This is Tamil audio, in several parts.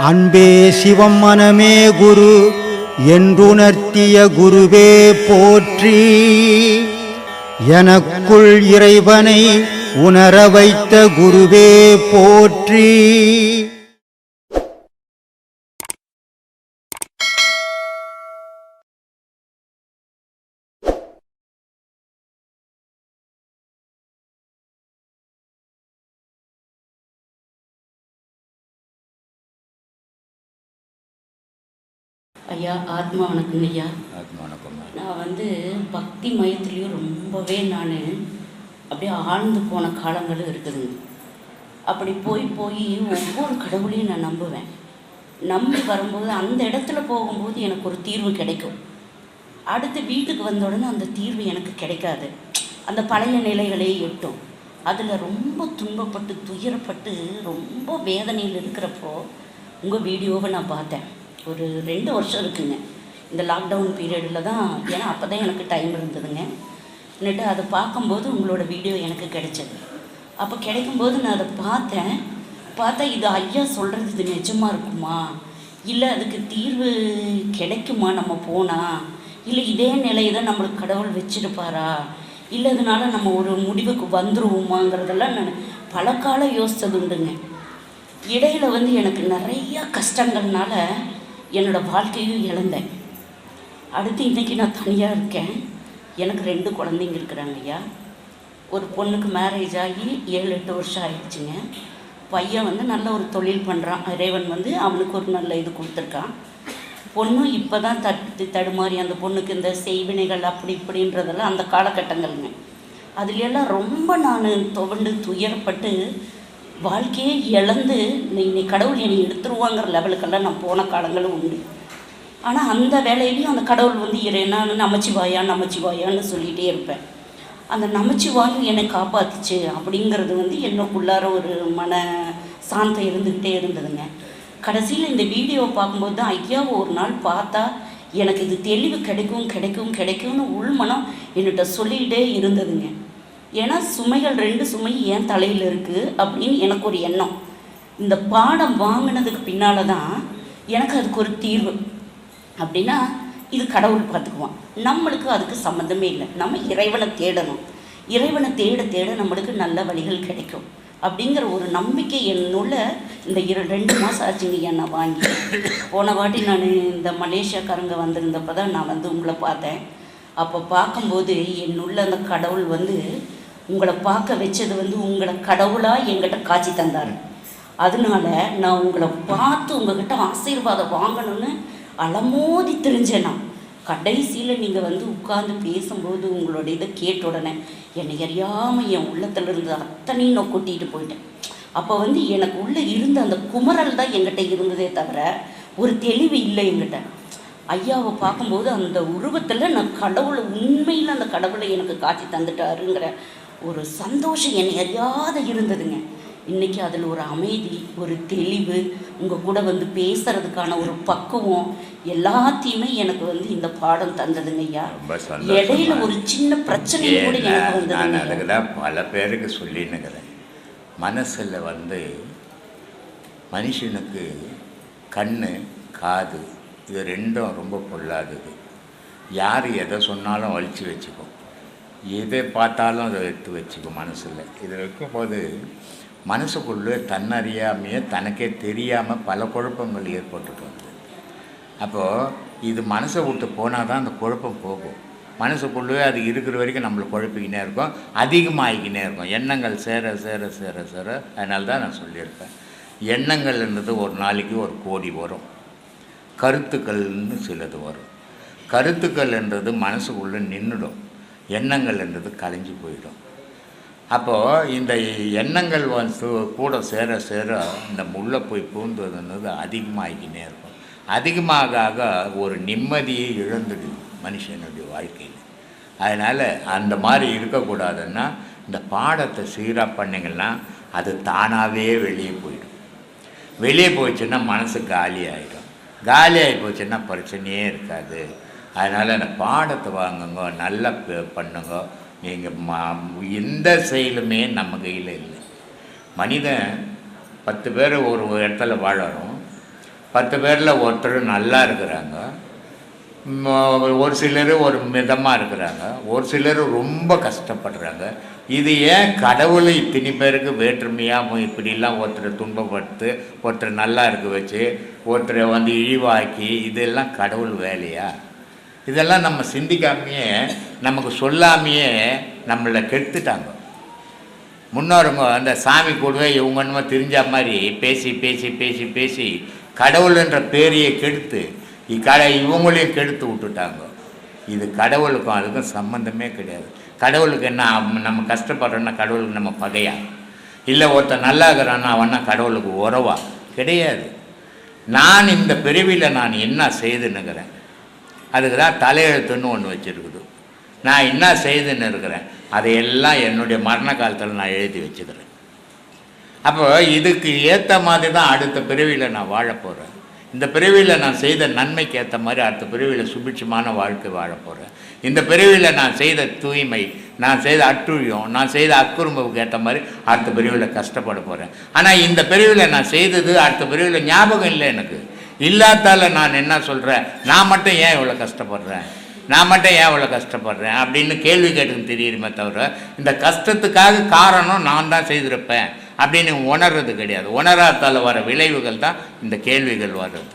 அன்பே சிவம் மனமே குரு என்றுணர்த்திய குருவே போற்றி. எனக்குள் இறைவனை உணர வைத்த குருவே போற்றி. ஐயா ஆத்மா வணக்கங்க ஐயா. ஆத்மா வணக்கம். நான் பக்தி மயத்துலேயும் ரொம்பவே நான் அப்படியே ஆழ்ந்து போன காலங்களும் இருக்குதுங்க. அப்படி போய் ஒவ்வொரு கடவுளையும் நான் நம்புவேன். நம்பி வரும்போது அந்த இடத்துல போகும்போது எனக்கு ஒரு தீர்வு கிடைக்கும். அடுத்து வீட்டுக்கு வந்த உடனே அந்த தீர்வு எனக்கு கிடைக்காது. அந்த பழைய நிலைகளே எட்டும். அதில் ரொம்ப துன்பப்பட்டு துயரப்பட்டு ரொம்ப வேதனையில் இருக்கிறப்போ உங்கள் வீடியோவை நான் பார்த்தேன். ஒரு 2 வருஷம் இருக்குங்க. இந்த லாக்டவுன் பீரியடில் தான், ஏன்னா அப்போ தான் எனக்கு டைம் இருந்ததுங்க. എന്നിട്ട് அதை பார்க்கும்போது உங்களோட வீடியோ எனக்கு கிடைச்சது. அப்போ கிடைக்கும்போது நான் அதை பார்த்தா இது ஐயா சொல்கிறது இது நிஜமாக இருக்குமா, இல்லை அதுக்கு தீர்வு கிடைக்குமா நம்ம போனால், இல்லை இதே நிலையை தான் நம்மளுக்கு கடவுள் வச்சுருப்பாரா, இல்லை இதனால் நம்ம ஒரு முடிவுக்கு வந்துருவோமாங்கிறதெல்லாம் நான் பல காலம் யோசித்தது உண்டுங்க. இடையில் எனக்கு நிறையா கஷ்டங்கள்னால என்னோடய வாழ்க்கையும் இழந்தேன். அடுத்து இன்றைக்கி நான் தனியாக இருக்கேன். எனக்கு 2 குழந்தைங்க இருக்கிறாங்க ஐயா. ஒரு பொண்ணுக்கு மேரேஜ் ஆகி 7-8 வருஷம் ஆகிடுச்சுங்க. பையன் நல்ல ஒரு தொழில் பண்ணுறான். இறைவன் அவனுக்கு ஒரு நல்ல இது கொடுத்துருக்கான். பொண்ணும் இப்போ தான் தடுமாறி அந்த பொண்ணுக்கு இந்த செய்வினைகள் அப்படி இப்படின்றதெல்லாம் அந்த காலகட்டங்கள்ங்க. அதுலெல்லாம் ரொம்ப நான் துவண்டு துயரப்பட்டு வாழ்க்கையே இழந்து இன்னைக்கு கடவுள் என்னை எடுத்துருவாங்கிற லெவலுக்கெல்லாம் நான் போன காலங்களும் உண்டு. ஆனால் அந்த வேலையிலையும் அந்த கடவுள் நான் நமச்சிவாயான்னு சொல்லிகிட்டே இருப்பேன். அந்த நமச்சிவாயும் என்னை காப்பாற்றுச்சு அப்படிங்கிறது என்னக்குள்ளார ஒரு மன சாந்தம் இருந்துக்கிட்டே இருந்ததுங்க. கடைசியில் இந்த வீடியோவை பார்க்கும்போது தான் ஐயாவை ஒரு நாள் பார்த்தா எனக்கு இது தெளிவு கிடைக்கும்னு உள்மனம் என்கிட்ட சொல்லிக்கிட்டே இருந்ததுங்க. ஏன்னா சுமைகள் 2 சுமை ஏன் தலையில் இருக்குது அப்படின்னு எனக்கு ஒரு எண்ணம். இந்த பாடம் வாங்கினதுக்கு பின்னால் தான் எனக்கு அதுக்கு ஒரு தீர்வு. அப்படின்னா இது கடவுள் பார்த்துக்குவான், நம்மளுக்கு அதுக்கு சம்மந்தமே இல்லை. நம்ம இறைவனை தேடணும். இறைவனை தேட நம்மளுக்கு நல்ல வழிகள் கிடைக்கும் அப்படிங்கிற ஒரு நம்பிக்கை என்னுள்ள இந்த 2 மாதம் ஆச்சுங்க என்னை வாங்கி. போன வாட்டி நான் இந்த மலேசியாக்காரங்க வந்திருந்தப்போ தான் நான் உங்களை பார்த்தேன். அப்போ பார்க்கும்போது என்னுள்ள அந்த கடவுள் உங்களை பார்க்க வச்சது உங்களை கடவுளாக என்கிட்ட காட்சி தந்தார். அதனால நான் உங்களை பார்த்து உங்கள்கிட்ட ஆசீர்வாதம் வாங்கணும்னு அலமோதி தெரிஞ்சேன். நான் கடைசியில் நீங்கள் உட்கார்ந்து பேசும்போது உங்களோட இதை கேட்ட உடனே என்னை அறியாமல் என் உள்ளத்தில் இருந்து அத்தனையும் நான் கொட்டிகிட்டு போயிட்டேன். அப்போ எனக்கு உள்ளே இருந்த அந்த குமரல் தான் என்கிட்ட இருந்ததே தவிர ஒரு தெளிவு இல்லை என்கிட்ட. ஐயாவை பார்க்கும்போது அந்த உருவத்தில் நான் கடவுளை உண்மையில் அந்த கடவுளை எனக்கு காட்சி தந்துட்டாருங்கிற ஒரு சந்தோஷம் என்னை அறியாத இருந்ததுங்க. இன்றைக்கி அதில் ஒரு அமைதி, ஒரு தெளிவு, உங்கள் கூட பேசுகிறதுக்கான ஒரு பக்குவம் எல்லாத்தையுமே எனக்கு இந்த பாடம் தந்ததுங்க ஐயா. இடையில ஒரு சின்ன பிரச்சனை கூட எனக்கு வந்தது. நான் அதுக்கு தான் பல பேருக்கு சொல்லின்னுக்கிறேன். மனசில் மனுஷனுக்கு கண் காது இது 2 ரொம்ப பொல்லாதது. யார் எதை சொன்னாலும் வலிச்சு வச்சுக்கும், எதை பார்த்தாலும் அதை எடுத்து வச்சுக்கும் மனசில். இது இருக்கும்போது மனசுக்குள்ளே தன்னறியாமையே தனக்கே தெரியாமல் பல குழப்பங்கள் ஏற்பட்டுட்டு வந்து, அப்போது இது மனசை விட்டு போனால் தான் அந்த குழப்பம் போகும். மனசுக்குள்ளே அது இருக்கிற வரைக்கும் நம்மளை குழப்பிக்கினே இருக்கும், அதிகமாகிக்கினே இருக்கும். எண்ணங்கள் சேர சேர சேர சேர. அதனால தான் நான் சொல்லியிருப்பேன், எண்ணங்கள்ன்றது ஒரு நாளைக்கு 1 கோடி வரும். கருத்துக்கள்னு சிலது வரும். கருத்துக்கள் என்றது மனசுக்குள்ளே நின்றுடும், எண்ணங்கள் என்றது கலைஞ்சி போயிடும். அப்போது இந்த எண்ணங்கள் கூட சேர சேர இந்த முள்ளை போய் பூந்ததுன்றது அதிகமாகிக்கினே இருக்கும். அதிகமாக ஒரு நிம்மதியை இழந்துடுது மனுஷனுடைய வாழ்க்கையில். அதனால் அந்த மாதிரி இருக்கக்கூடாதுன்னா இந்த பாடத்தை சீராக பண்ணிங்கன்னா அது தானாகவே வெளியே போயிடும். வெளியே போயிடுச்சுன்னா மனசு காலி ஆகிடும். காலி ஆகி போச்சுன்னா பிரச்சனையே இருக்காது. அதனால் அந்த பாடத்தை வாங்குங்க, நல்லா பண்ணுங்க. நீங்கள் எந்த செயலுமே நம்ம கையில் இல்லை. மனிதன் 10 பேர் ஒரு இடத்துல வாழறோம். 10 பேரில் ஒருத்தர் நல்லா இருக்கிறாங்க, ஒரு சிலர் ஒரு மிதமாக இருக்கிறாங்க, ஒரு சிலர் ரொம்ப கஷ்டப்படுறாங்க. இது ஏன் கடவுள் இத்தனை பேருக்கு வேற்றுமையாக இப்படிலாம் ஒருத்தரை துன்பப்படுத்து, ஒருத்தர் நல்லா இருக்க வச்சு, ஒருத்தரை இழிவாக்கி, இதெல்லாம் கடவுள் வேலையா? இதெல்லாம் நம்ம சிந்திக்காமையே, நமக்கு சொல்லாமையே நம்மளை கெடுத்துட்டாங்க. முன்னோருங்க அந்த சாமி கூடவே இவங்க என்னமோ தெரிஞ்ச மாதிரி பேசி பேசி பேசி பேசி கடவுள்ன்ற பேரையே கெடுத்து இவங்களையும் கெடுத்து விட்டுட்டாங்க. இது கடவுளுக்கும் அதுக்கும் சம்மந்தமே கிடையாது. கடவுளுக்கு என்ன, நம்ம கஷ்டப்படுறோன்னா கடவுளுக்கு நம்ம பகையா? இல்லை ஒருத்தர் நல்லா இருக்கிறான்னா அவன்னா கடவுளுக்கு உறவா? கிடையாது. நான் இந்த பிறவியில் நான் என்ன செய்துன்னுக்கிறேன், அதுக்கு தான் தலையெழுத்துன்னு ஒன்று வச்சுருக்குது. நான் என்ன செய்துன்னு இருக்கிறேன், அதையெல்லாம் என்னுடைய மரண காலத்தில் நான் எழுதி வச்சுக்கிறேன். அப்போ இதுக்கு ஏற்ற மாதிரி தான் அடுத்த பிறவியில் நான் வாழ போகிறேன். இந்த பிறவியில் நான் செய்த நன்மைக்கு ஏற்ற மாதிரி அடுத்த பிறவியில் சுபிட்சமான வாழ்க்கை வாழ போகிறேன். இந்த பிறவியில் நான் செய்த தூய்மை, நான் செய்த அட்டுழியம், நான் செய்த அக்குறும்புக்கு ஏற்ற மாதிரி அடுத்த பிறவியில் கஷ்டப்பட போகிறேன். ஆனால் இந்த பிறவியில் நான் செய்தது அடுத்த பிறவியில் ஞாபகம் இல்லை. எனக்கு இல்லாதால நான் என்ன சொல்கிறேன், நான் மட்டும் ஏன் இவ்வளோ கஷ்டப்படுறேன், நான் மட்டும் ஏன் இவ்வளோ கஷ்டப்படுறேன் அப்படின்னு கேள்வி கேட்டுன்னு தெரியுமே தவிர, இந்த கஷ்டத்துக்காக காரணம் நான் தான் செய்திருப்பேன் அப்படின்னு உணர்றது கிடையாது. உணராதால் வர விளைவுகள் தான் இந்த கேள்விகள் வர்றது.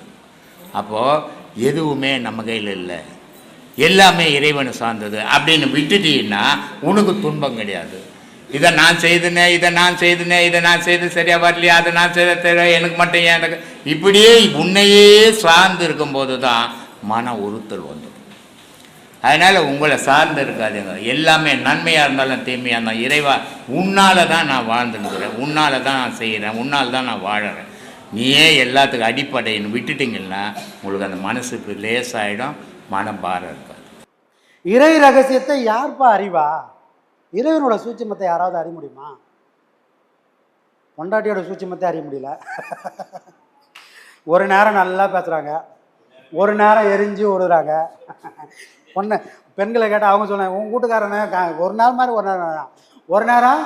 அப்போது எதுவுமே நம்ம கையில் இல்லை, எல்லாமே இறைவனை சார்ந்தது அப்படின்னு விட்டுட்டீங்கன்னா உனக்கு துன்பம் கிடையாது. இதை நான் செய்துனேன், இதை நான் செய்துனேன், இதை நான் செய்து சரியாக வரலையா, அதை நான் செய்த சரியா, எனக்கு மட்டும் ஏன் எனக்கு, இப்படியே உன்னையே சார்ந்து இருக்கும்போது தான் மன உறுத்தல் வந்துடும். அதனால் உங்களை சார்ந்து இருக்காதுங்க. எல்லாமே நன்மையாக இருந்தாலும் தீமையாக இருந்தாலும் இறைவா உன்னால் தான் நான் வாழ்ந்துருக்கிறேன், உன்னால் தான் நான் செய்கிறேன், உன்னால் தான் நான் வாழறேன், நீயே எல்லாத்துக்கும் அடிப்படைன்னு விட்டுட்டிங்கன்னா உங்களுக்கு அந்த மனசுக்கு லேசாயிடும், மனபாரம் இருக்காது. இறை ரகசியத்தை யார்ப்பா அறிவா? இறைவனோட சூட்சுமத்தை யாராவது அறிய முடியுமா? பொண்டாட்டியோட சூட்சுமத்தை அறிய முடியல. ஒரு நேரம் நல்லா பேசுகிறாங்க, ஒரு நேரம் எரிஞ்சு ஓடுறாங்க. பொண்ணு பெண்களை கேட்டால் அவங்க சொன்னாங்க, உன் வீட்டுக்காரனே ஒரு நேரம் மாதிரி ஒரு நேரம்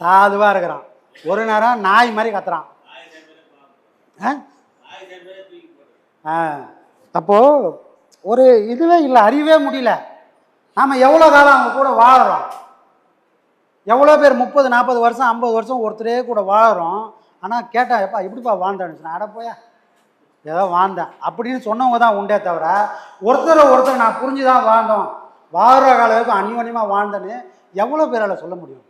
சாதுவாக இருக்கிறான், ஒரு நேரம் நாய் மாதிரி கத்துறான். அப்போது ஒரு இதுவே இல்லை, அறியவே முடியல. நாம் எவ்வளோ காலம் அவங்க கூட வாழறோம், எவ்வளோ பேர் 30 40 வருஷம் 50 வருஷம் ஒருத்தரே கூட வாழறோம். ஆனால் கேட்டால் எப்பா எப்படிப்பா வாழ்ந்தேன்னு, அட போயா ஏதோ வாழ்ந்தேன் அப்படின்னு சொன்னவங்க தான் உண்டே தவிர, ஒருத்தர் நான் புரிஞ்சு தான் வாழ்ந்தோம், வாழ்கிற கால வரைக்கும் அந்யோன்யமாக வாழ்ந்தேன்னு எவ்வளோ பேரால் சொல்ல முடியும்?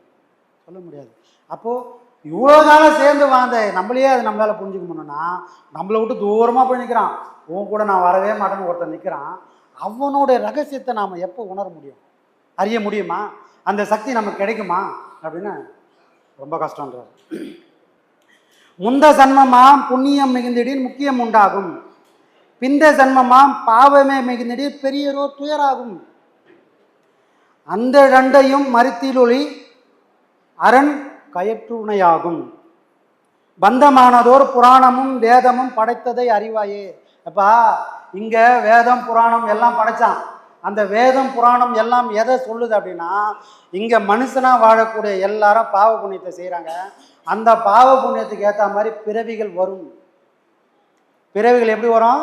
சொல்ல முடியாது. அப்போது இவ்வளோ காலம் சேர்ந்து வாழ்ந்த நம்மளையே அது நம்மளால் புரிஞ்சுக்க முடியும்னா, நம்மளை விட்டு தூரமாக போய் நிற்கிறான், உன் கூட நான் வரவே மாட்டேன்னு ஒருத்தர் நிற்கிறான். அவனுடைய ரகசியத்தை நாம் எப்போ உணர முடியும், அறிய முடியுமா? அந்த சக்தி நமக்கு கிடைக்குமா அப்படின்னு ரொம்ப கஷ்டன்றார். முந்த சன்மமாம் புண்ணியம் மிகுந்திடின் முக்கியம் உண்டாகும், பிந்த சன்மமாம் பாவமே மிகுந்திடின் பெரியரோ துயராகும். அந்த ரெண்டையும் மறுத்திலொளி அரண் கயற்றுணையாகும். பந்தமானதோர் புராணமும் வேதமும் படைத்ததை அறிவாயே. அப்பா இங்கே வேதம் புராணம் எல்லாம் படைச்சான். அந்த வேதம் புராணம் எல்லாம் எதை சொல்லுது அப்படின்னா, இங்கே மனுஷனாக வாழக்கூடிய எல்லாரும் பாவ புண்ணியத்தை செய்கிறாங்க. அந்த பாவ புண்ணியத்துக்கு ஏற்ற மாதிரி பிறவிகள் வரும். பிறவிகள் எப்படி வரும்?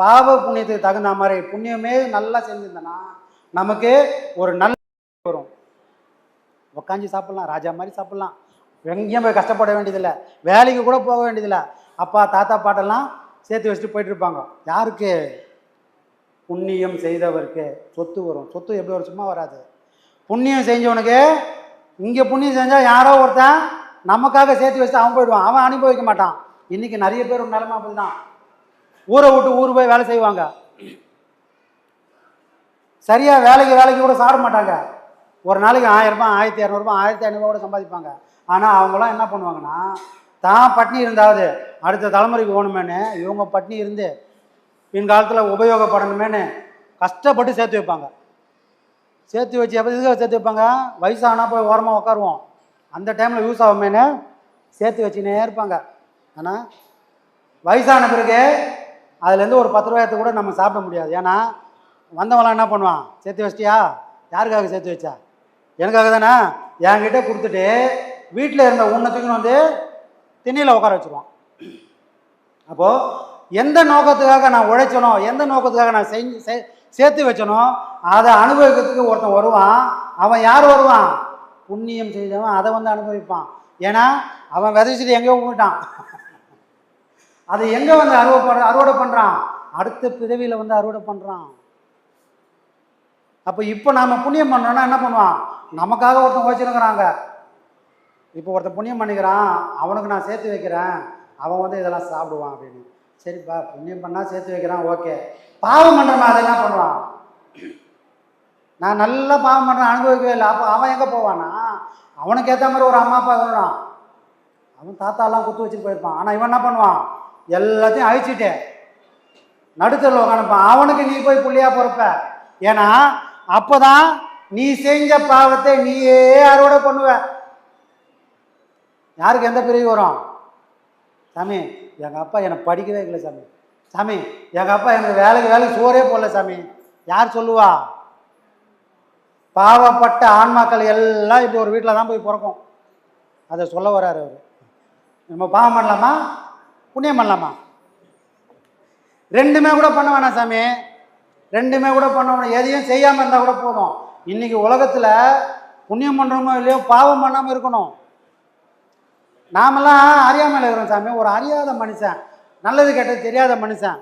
பாவ புண்ணியத்துக்கு தகுந்த மாதிரி. புண்ணியமே நல்லா செஞ்சிருந்தேன்னா நமக்கு ஒரு நல்ல வரும். உக்காஞ்சி சாப்பிட்லாம், ராஜா மாதிரி சாப்பிட்லாம், எங்கேயும் போய் கஷ்டப்பட வேண்டியதில்லை, வேலைக்கு கூட போக வேண்டியதில்லை. அப்பா தாத்தா பாட்டெல்லாம் சேர்த்து வச்சுட்டு போயிட்டு இருப்பாங்க. யாருக்கு? புண்ணியம் செய்தவருக்கு சொத்து வரும். சொத்து எப்படி வரும்? சும்மா வராது. புண்ணியம் செஞ்சவனுக்கு இங்கே புண்ணியம் செஞ்சால் யாரோ ஒருத்தன் நமக்காக சேர்த்து வச்சுட்டு அவன் போயிடுவான், அவன் அனுபவிக்க மாட்டான். இன்றைக்கி நிறைய பேர் ஒரு நிலைமை அப்படி தான். ஊரை விட்டு ஊர் போய் வேலை செய்வாங்க, சரியாக வேலைக்கு கூட சாப்பிட மாட்டாங்க. ஒரு நாளைக்கு 1000 ரூபாய் 1200 ரூபாய் 1500 கூட சம்பாதிப்பாங்க. ஆனால் அவங்களாம் என்ன பண்ணுவாங்கன்னா, தான் பட்னி இருந்தாவது அடுத்த தலைமுறைக்கு ஓணுமேனு இவங்க பட்னி இருந்து பின்காலத்தில் உபயோகப்படணுமேனு கஷ்டப்பட்டு சேர்த்து வைப்பாங்க. சேர்த்து வச்சு எப்போ இதுக்காக சேர்த்து வைப்பாங்க? வயசானால் போய் ஓரமாக உட்காருவோம், அந்த டைமில் யூஸ் ஆகுமேனு சேர்த்து வச்சுனே இருப்பாங்க. ஆனால் வயசான பிறகு அதுலேருந்து ஒரு 10 ரூபாயத்தை கூட நம்ம சாப்பிட முடியாது. ஏன்னா வந்தவங்களாம் என்ன பண்ணுவான்? சேர்த்து வச்சிட்டியா? யாருக்காக சேர்த்து வச்சா? எனக்காக தானே. என்கிட்ட கொடுத்துட்டு வீட்டில் இருந்த உன்னை தூக்கின்னு வந்து திண்ணியில் உட்கார வச்சுருவான். அப்போது எந்த நோக்கத்துக்காக நான் உழைச்சனோ, எந்த நோக்கத்துக்காக நான் சேர்த்து வச்சனோ அதை அனுபவிக்கிறதுக்கு ஒருத்தன் வருவான். அவன் யார் வருவான்? புண்ணியம் செய்தவன் அதை வந்து அனுபவிப்பான். ஏன்னா அவன் விதைச்சிட்டு எங்கேயோ போயிட்டான். அதை எங்கே வந்து அறுவடை பண்ணுறான்? அடுத்த பிறவியில் வந்து அறுவடை பண்ணுறான். அப்போ இப்போ நாம் புண்ணியம் பண்ணுறோன்னா என்ன பண்ணுவான்? நமக்காக ஒருத்தன் உழைச்சிருக்கிறாங்க. இப்போ ஒருத்தன் புண்ணியம் பண்ணிக்கிறான், அவனுக்கு நான் சேர்த்து வைக்கிறேன், அவன் வந்து இதெல்லாம் சாப்பிடுவான் அப்படின்னு. சரிப்பா, புண்ணியம் பண்ணால் சேர்த்து வைக்கிறான், ஓகே. பாவம் பண்ணுறேன், அதை என்ன பண்ணுவான்? நான் நல்லா பாவம் பண்ணுறேன், அனுபவிக்கவே இல்லை. அப்போ அவன் எங்கே போவானா? அவனுக்கு ஏற்ற மாதிரி ஒரு அம்மா அப்பா வேணும். அவன் தாத்தாலாம் குத்து வச்சுட்டு போயிருப்பான். ஆனால் இவன் என்ன பண்ணுவான்? எல்லாத்தையும் அழிச்சிட்டே நடுத்தரில் உட்காந்துப்பான். அவனுக்கு நீ போய் புள்ளியாக பொறுப்ப. ஏன்னா அப்போ தான் நீ செஞ்ச பாவத்தை நீயே அறுவடை பண்ணுவ. யாருக்கு எந்த பிரிவு வரும்? சாமி, எங்கள் அப்பா என்னை படிக்கவே இல்லை சாமி. சாமி, எங்கள் அப்பா எனக்கு வேலைக்கு சோறே போடல சாமி. யார் சொல்லுவா? பாவப்பட்ட ஆன்மாக்கள் எல்லாம் இப்படி ஒரு வீட்டில் தான் போய் பிறக்கும். அதை சொல்ல வர்றாரு அவர். நம்ம பாவம் பண்ணலாமா, புண்ணியம் பண்ணலாமா? ரெண்டுமே கூட பண்ண வேணாம் சாமி, ரெண்டுமே கூட பண்ண வேணாம். எதையும் செய்யாமல் இருந்தால் கூட போதும். இன்றைக்கி உலகத்தில் புண்ணியம் பண்ணுறோமோ இல்லையோ பாவம் பண்ணாமல் இருக்கணும். நாமெல்லாம் அறியாமல் இருக்கிறோம் சாமி. ஒரு அறியாத மனுஷன், நல்லது கெட்டது தெரியாத மனுஷன்,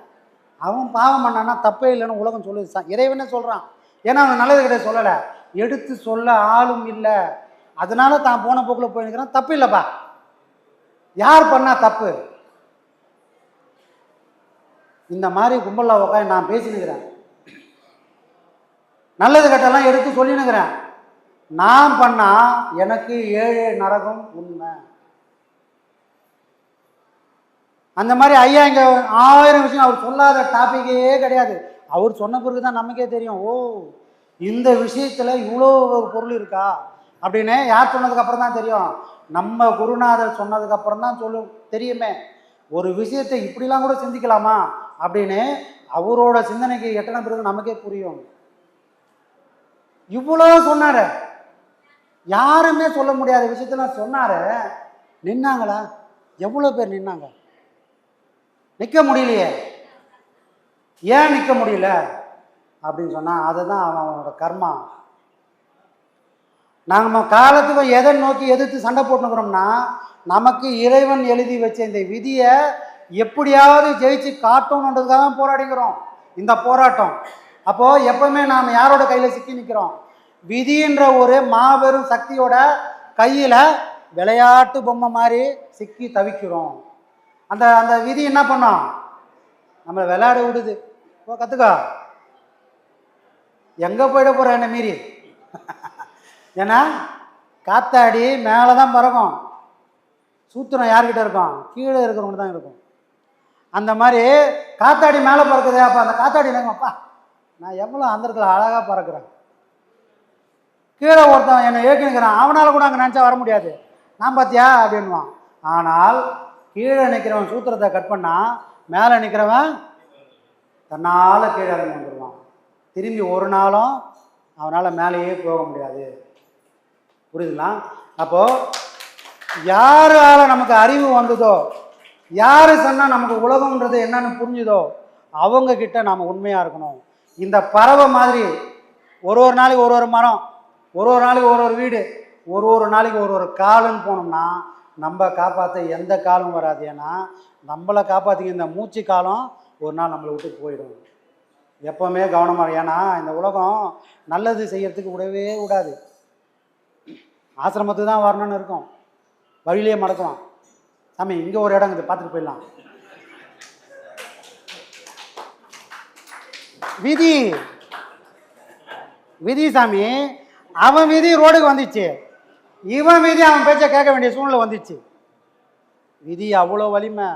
அவன் பாவம் பண்ணான்னா தப்பே இல்லைன்னு உலகம் சொல்லுது. இறைவனே சொல்கிறான். ஏன்னா அவன் நல்லது கெட்டது சொல்லலை, எடுத்து சொல்ல ஆளும் இல்லை. அதனால தான் போன போக்கில் போயிருக்கிறான். தப்பு இல்லைப்பா. யார் பண்ணால் தப்பு? இந்த மாதிரி கும்பலில் உட்காந்து நான் பேசினுக்கிறேன், நல்லது கெட்டெல்லாம் எடுத்து சொல்லினுக்கிறேன். நான் பண்ணால் எனக்கு 7 நரகம் உண்மை. அந்த மாதிரி ஐயா இங்கே 1000 விஷயம் அவர் சொல்லாத டாப்பிக்கே கிடையாது. அவர் சொன்ன பிறகு தான் நமக்கே தெரியும், ஓ இந்த விஷயத்தில் இவ்வளோ ஒரு பொருள் இருக்கா அப்படின்னு. யார் சொன்னதுக்கப்புறம் தான் தெரியும்? நம்ம குருநாதர் சொன்னதுக்கப்புறம் தான் தெரியுமே. ஒரு விஷயத்தை இப்படிலாம் கூட சிந்திக்கலாமா அப்படின்னு அவரோட சிந்தனைக்கு எட்டன பிறகு நமக்கே புரியும். இவ்வளோ சொன்னார், யாருமே சொல்ல முடியாத விஷயத்தெல்லாம் சொன்னார். நின்னாங்களா? எவ்வளோ பேர் நின்னாங்க? நிற்க முடியலையே. ஏன் நிற்க முடியல அப்படின்னு சொன்னால் அதுதான் அவனோட கர்மா. நாங்கள் காலத்துக்கு எதை நோக்கி எதிர்த்து சண்டை போட்டுக்கிறோம்னா, நமக்கு இறைவன் எழுதி வச்ச இந்த விதியை எப்படியாவது ஜெயிச்சு காட்டணுன்றதுக்காக தான் போராடிக்கிறோம் இந்த போராட்டம். அப்போது எப்பவுமே நாம் யாரோட கையில் சிக்கி நிற்கிறோம்? விதின்ற ஒரு மாபெரும் சக்தியோட கையில் விளையாட்டு பொம்மை மாதிரி சிக்கி தவிக்கிறோம். அந்த அந்த விதி என்ன பண்ணோம்? நம்மளை விளையாட விடுது. ஓ கற்றுக்கா, எங்கே போயிட போகிற என்ன மீறி. ஏன்னா காத்தாடி மேலே தான் பறக்கும், சூத்திரம் யார்கிட்ட இருக்கும்? கீழே இருக்கிறவங்க தான் இருக்கும். அந்த மாதிரி காத்தாடி மேலே பறக்குது. அப்போ அந்த காத்தாடி இல்லைங்கப்பா, நான் எவ்வளோ அந்த இடத்துல அழகாக பறக்கிறேன். கீழே ஒருத்தன் என்னை ஏற்கனுக்கிறான், அவனால் கூட அங்கே நினச்சா வர முடியாது. நான் பார்த்தியா அப்படின்வான். ஆனால் கீழே நிற்கிறவன் சூத்திரத்தை கட் பண்ணால் மேலே நிற்கிறவன் தன்னால் கீழே இறங்கி வந்துடுவான். திரும்பி ஒரு நாளும் அவனால் மேலேயே போக முடியாது. புரியுதுங்களா? அப்போது யாரால் நமக்கு அறிவு வந்ததோ, யார் சொன்னால் நமக்கு உலகம்ன்றது என்னன்னு புரிஞ்சுதோ அவங்கக்கிட்ட நாம் உண்மையாக இருக்கணும். இந்த பறவை மாதிரி ஒரு நாளைக்கு ஒரு மரம், ஒரு நாளைக்கு ஒரு வீடு, ஒரு நாளைக்கு ஒரு காலுன்னு போனோம்னா நம்ம காப்பாற்ற எந்த காலும் வராது. ஏன்னா நம்மளை காப்பாற்றிக்க இந்த மூச்சு காலம் ஒரு நாள் நம்மளை விட்டு போயிடும். எப்போவுமே கவனமாக. ஏன்னா இந்த உலகம் நல்லது செய்யறதுக்கு விடவே விடாது. ஆசிரமத்துக்கு தான் வரணும்னு இருக்கும், வழியிலே மடக்கலாம். சாமி இங்கே ஒரு இடம் இருக்குது, பார்த்துட்டு போயிடலாம். விதி விதி சாமி, அவன் விதி ரோடுக்கு வந்துச்சு, இவன் விதி அவன் பேச்ச கேட்க வேண்டிய சூழ்நிலை வந்துச்சு. விதி அவ்வளோ வலிமை.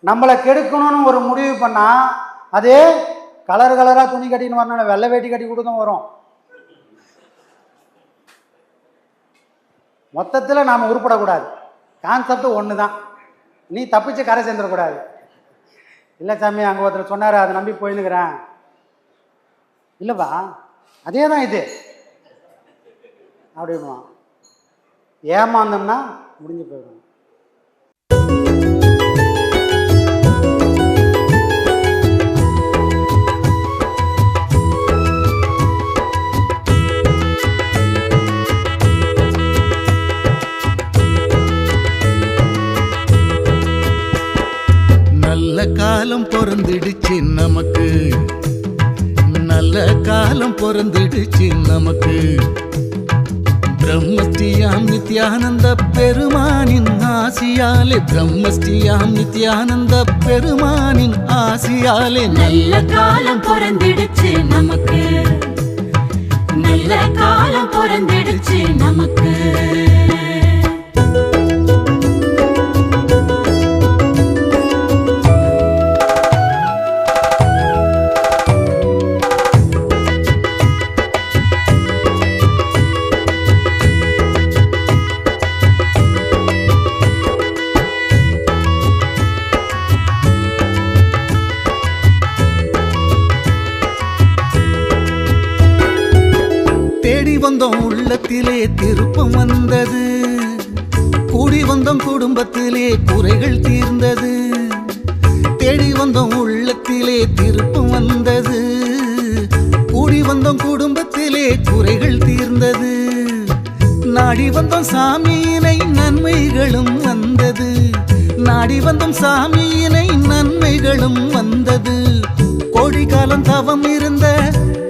நம்மளை கெடுக்கணும்னு ஒரு முடிவு பண்ணால் அது கலராக துணி கட்டின்னு வரணும், வெள்ளை வேட்டி கட்டி கூட தான் வரும். மொத்தத்தில் நாம் உருப்படக்கூடாது. கான்செப்ட் ஒன்று தான், நீ தப்பிச்சு கரை சேர்ந்துடக்கூடாது. இல்லை சாமி அங்கே ஒருத்தர் சொன்னார், அதை நம்பி போயின்னுக்கிறேன். இல்லைப்பா அதே தான் இது அப்படின்வான். ஏமாந்தோம்னா முடிஞ்சு போயிடும். நல்ல காலம் பொறந்துடுச்சு நமக்கு, நல்ல காலம் பொறந்துடுச்சு நமக்கு. பிரம்மஸ்ரீயாம் நித்யானந்த பெருமானின் ஆசியாலே, பிரம்மஸ்ரீயாம் நித்யானந்த பெருமானின் ஆசியாலே நல்ல காலம் பொறந்திடுச்சு நமக்கு, நல்ல காலம் பொறந்திடுச்சு நமக்கு. தேடி வந்தோம் உள்ளத்திலே திருப்பம் வந்தது, கூடி வந்தோம் குடும்பத்திலே குறைகள் தீர்ந்தது. தேடி வந்தோம் உள்ளத்திலே திருப்பம் வந்தது, கூடி வந்தோம் குடும்பத்திலே குறைகள் தீர்ந்தது. நாடி வந்தோம் சாமியினை நன்மைகளும் வந்தது, நாடி வந்தோம் சாமியினை நன்மைகளும் வந்தது. கோடி காலம் தவம் இருந்த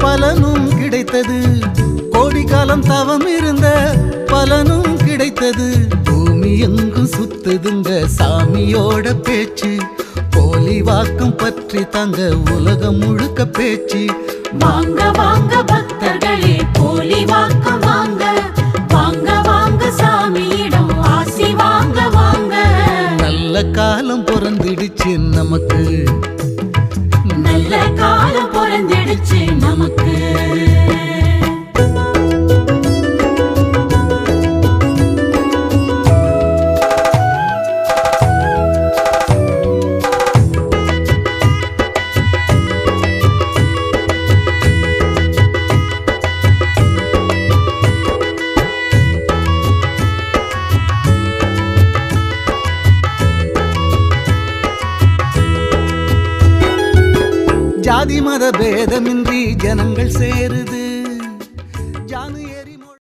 பலனும் கிடைத்தது, கோடி காலம் தவம் இருந்த பலனும் கிடைத்தது. பூமி எங்கும் சுத்துதுங்க சாமியோட பேச்சு, போலி வாக்கம் பற்றி தங்க உலகம் முழுக்க பேச்சு. வாங்க வாங்க பக்தர்களே போலி வாக்கம் வாங்க, வாங்க வாங்க சாமியிடம் ஆசி வாங்க வாங்க. நல்ல காலம் பொறந்திடுச்சு நமக்கு, நல்ல காலம் பொறந்திடுச்சு நமக்கு. ஜாதி மத பேதமின்றி ஜனங்கள் சேருது,